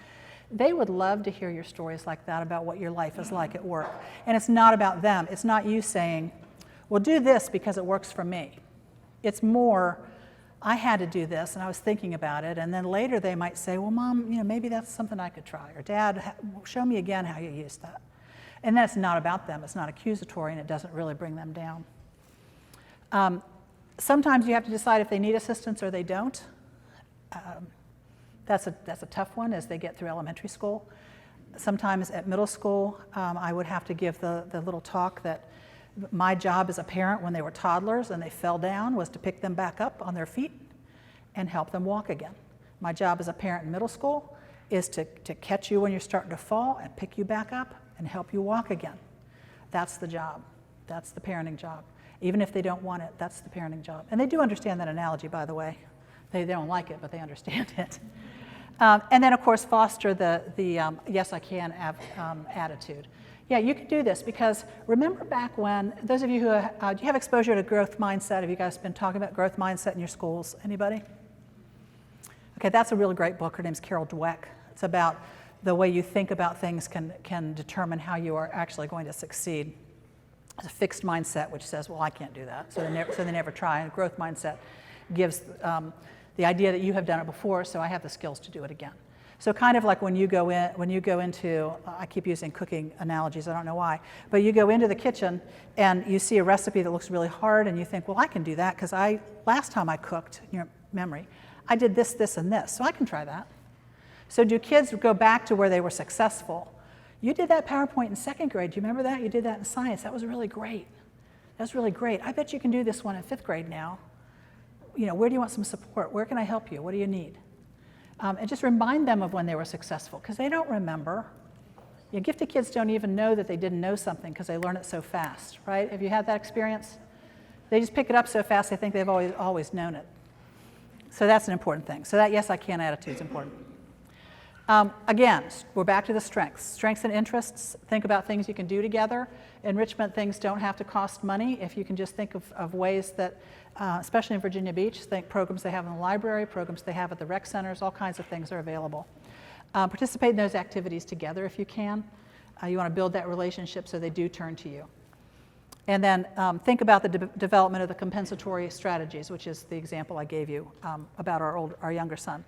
S1: They would love to hear your stories like that about what your life is like at work. And it's not about them. It's not you saying, well, do this because it works for me. It's more, I had to do this and I was thinking about it, and then later they might say, well, Mom, you know, maybe that's something I could try, or Dad, show me again how you use that. And then it's not about them, it's not accusatory, and it doesn't really bring them down. Sometimes you have to decide if they need assistance or they don't. That's a tough one as they get through elementary school. Sometimes at middle school, I would have to give the little talk that my job as a parent when they were toddlers and they fell down was to pick them back up on their feet and help them walk again. My job as a parent in middle school is to catch you when you're starting to fall and pick you back up and help you walk again. That's the job. That's the parenting job. Even if they don't want it, that's the parenting job. And they do understand that analogy, by the way. They don't like it, but they understand it. And then, of course, foster the yes, I can attitude. Yeah, you can do this because remember back when, those of you who, do you have exposure to growth mindset? Have you guys been talking about growth mindset in your schools? Anybody? Okay, that's a really great book. Her name's Carol Dweck. It's about the way you think about things can determine how you are actually going to succeed. It's a fixed mindset which says, well, I can't do that, so they never try. And a growth mindset gives the idea that you have done it before, so I have the skills to do it again. So kind of like when you go into, I keep using cooking analogies, I don't know why, but you go into the kitchen and you see a recipe that looks really hard and you think, well, I can do that because last time I cooked, in your memory, I did this, this, and this, so I can try that. So do kids go back to where they were successful? You did that PowerPoint in second grade, do you remember that? You did that in science, that was really great. That's really great. I bet you can do this one in fifth grade now. You know, where do you want some support? Where can I help you? What do you need? And just remind them of when they were successful, because they don't remember. Gifted kids don't even know that they didn't know something because they learn it so fast, right? Have you had that experience? They just pick it up so fast they think they've always known it. So that's an important thing. So that yes, I can attitude is important. Again, we're back to the strengths. Strengths and interests, think about things you can do together. Enrichment things don't have to cost money. If you can just think of ways that, especially in Virginia Beach, think programs they have in the library, programs they have at the rec centers, all kinds of things are available. Participate in those activities together if you can. You want to build that relationship so they do turn to you. And then think about the development of the compensatory strategies, which is the example I gave you about our younger son.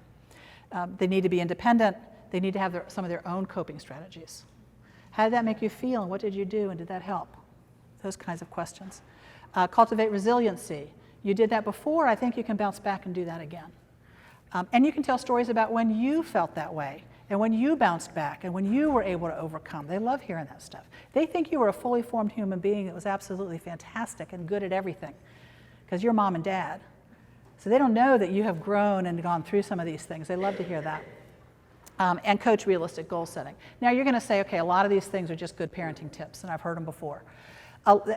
S1: They need to be independent. They need to have some of their own coping strategies. How did that make you feel, and what did you do, and did that help? Those kinds of questions. Cultivate resiliency. You did that before, I think you can bounce back and do that again. And you can tell stories about when you felt that way, and when you bounced back, and when you were able to overcome. They love hearing that stuff. They think you were a fully formed human being that was absolutely fantastic and good at everything, because you're mom and dad. So they don't know that you have grown and gone through some of these things. They love to hear that. And coach realistic goal setting. Now you're going to say, okay, a lot of these things are just good parenting tips, and I've heard them before.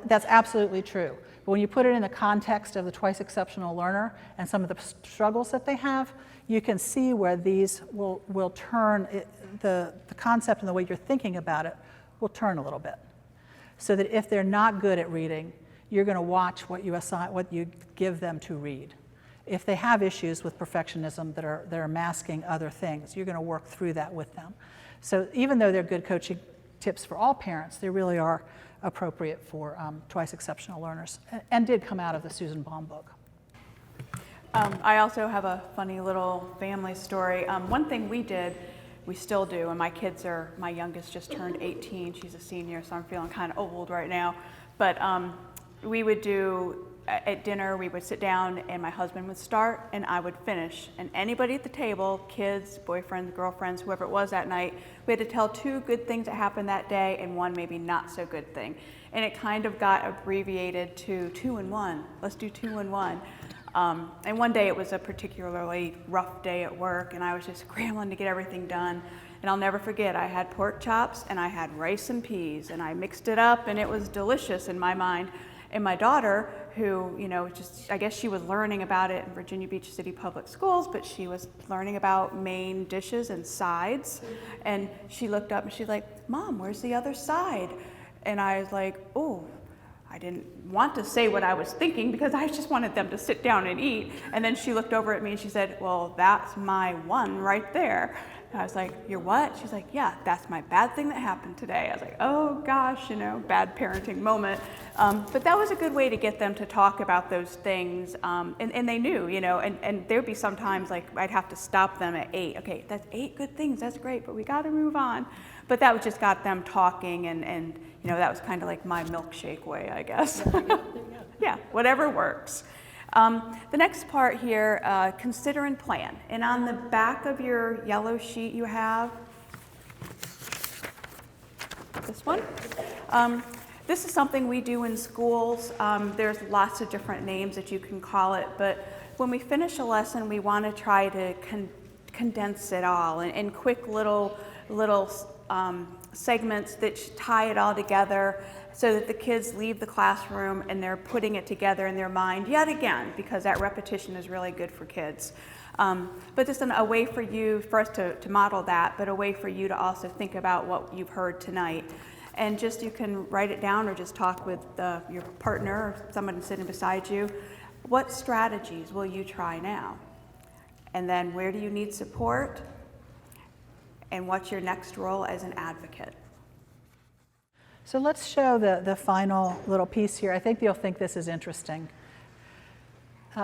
S1: That's absolutely true. But when you put it in the context of the twice exceptional learner and some of the struggles that they have, you can see where these will turn, the concept and the way you're thinking about it will turn a little bit. So that if they're not good at reading, you're going to watch what you give them to read. If they have issues with perfectionism that are masking other things, you're going to work through that with them. So even though they're good coaching tips for all parents, they really are appropriate for twice exceptional learners, and did come out of the Susan Baum book.
S2: I also have a funny little family story. One thing we still do, and my youngest just turned 18, she's a senior, so I'm feeling kind of old right now, but we would do, at dinner, we would sit down and my husband would start and I would finish. And anybody at the table, kids, boyfriends, girlfriends, whoever it was that night, we had to tell 2 good things that happened that day and 1 maybe not so good thing. And it kind of got abbreviated to 2 and 1. Let's do 2 and 1. And one day it was a particularly rough day at work and I was just scrambling to get everything done. And I'll never forget, I had pork chops and I had rice and peas, and I mixed it up, and it was delicious in my mind. And my daughter, who, you know, just, I guess she was learning about it in Virginia Beach City Public Schools, but she was learning about main dishes and sides. And she looked up and she's like, "Mom, where's the other side?" And I was like, "Oh." I didn't want to say what I was thinking because I just wanted them to sit down and eat. And then she looked over at me and she said, "Well, that's my one right there." And I was like, "You're what?" She's like, "Yeah, that's my bad thing that happened today." I was like, "Oh gosh, you know, bad parenting moment." But that was a good way to get them to talk about those things. And they knew, you know, and there'd be sometimes like I'd have to stop them at 8. Okay, that's 8 good things, that's great, but we got to move on. But that just got them talking, and you know, that was kind of like my milkshake way, I guess. Yeah, whatever works. The next part here, consider and plan. And on the back of your yellow sheet you have this one. This is something we do in schools. There's lots of different names that you can call it, but when we finish a lesson, we want to try to condense it all in quick little segments that tie it all together so that the kids leave the classroom and they're putting it together in their mind yet again, because that repetition is really good for kids. But just a way for you, for us to model that, but a way for you to also think about what you've heard tonight. And just, you can write it down or just talk with your partner or someone sitting beside you. What strategies will you try now? And then where do you need support? And what's your next role as an advocate?
S1: So let's show the final little piece here. I think you'll think this is interesting.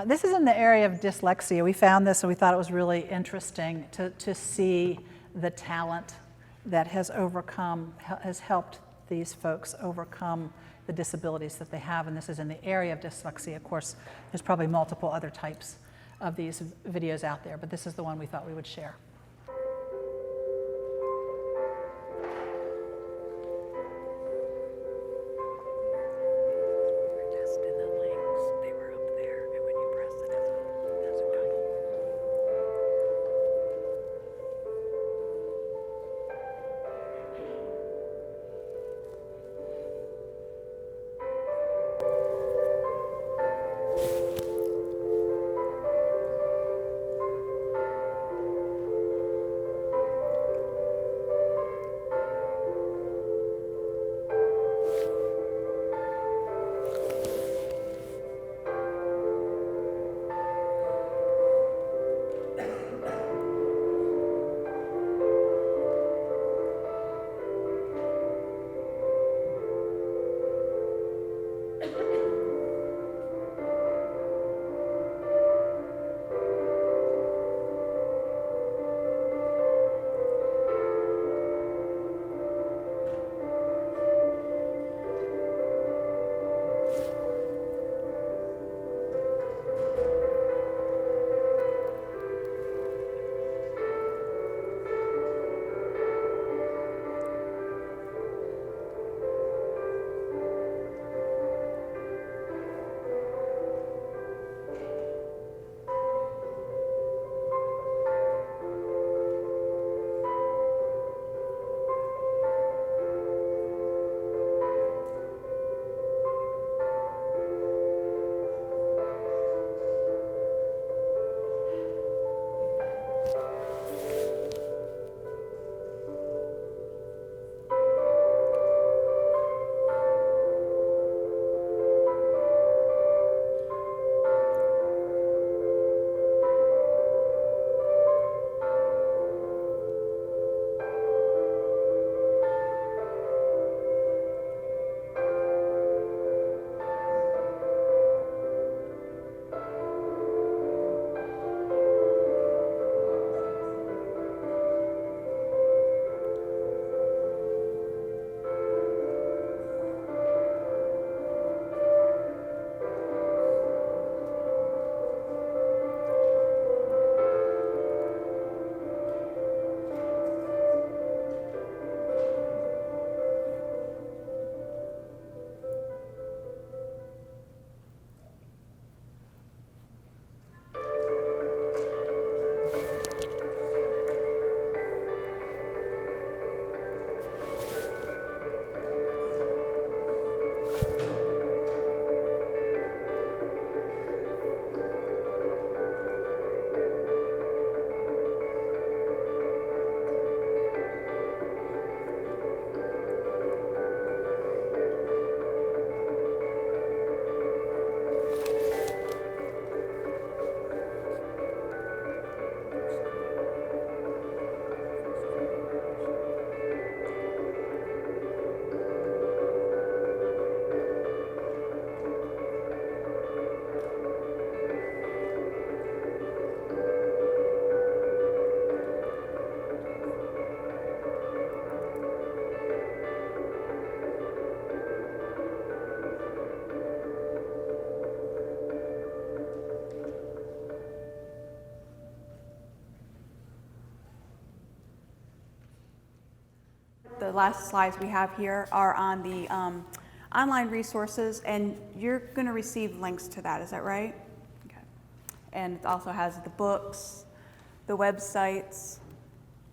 S1: This is in the area of dyslexia. We found this and we thought it was really interesting to see the talent that has helped these folks overcome the disabilities that they have. And this is in the area of dyslexia. Of course, there's probably multiple other types of these videos out there, but this is the one we thought we would share.
S2: the last slides we have here are on the online resources, and you're going to receive links to that, is that right? Okay. And it also has the books, the websites.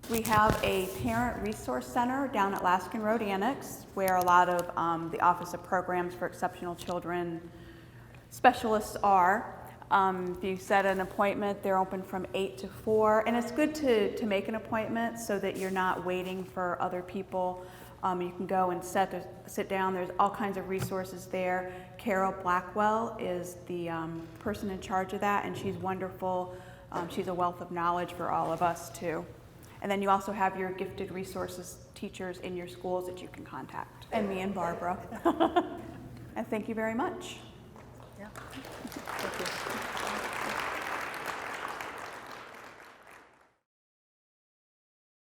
S2: We have a parent resource center down at Laskin Road Annex, where a lot of the Office of Programs for Exceptional Children specialists are. If you set an appointment, they're open from 8 to 4, and it's good to make an appointment so that you're not waiting for other people. You can go and sit down. There's all kinds of resources there. Carol Blackwell is the person in charge of that, and she's wonderful. She's a wealth of knowledge for all of us too. And then you also have your gifted resources teachers in your schools that you can contact, and me and Barbara. And thank you very much.
S1: Yeah. Thank you.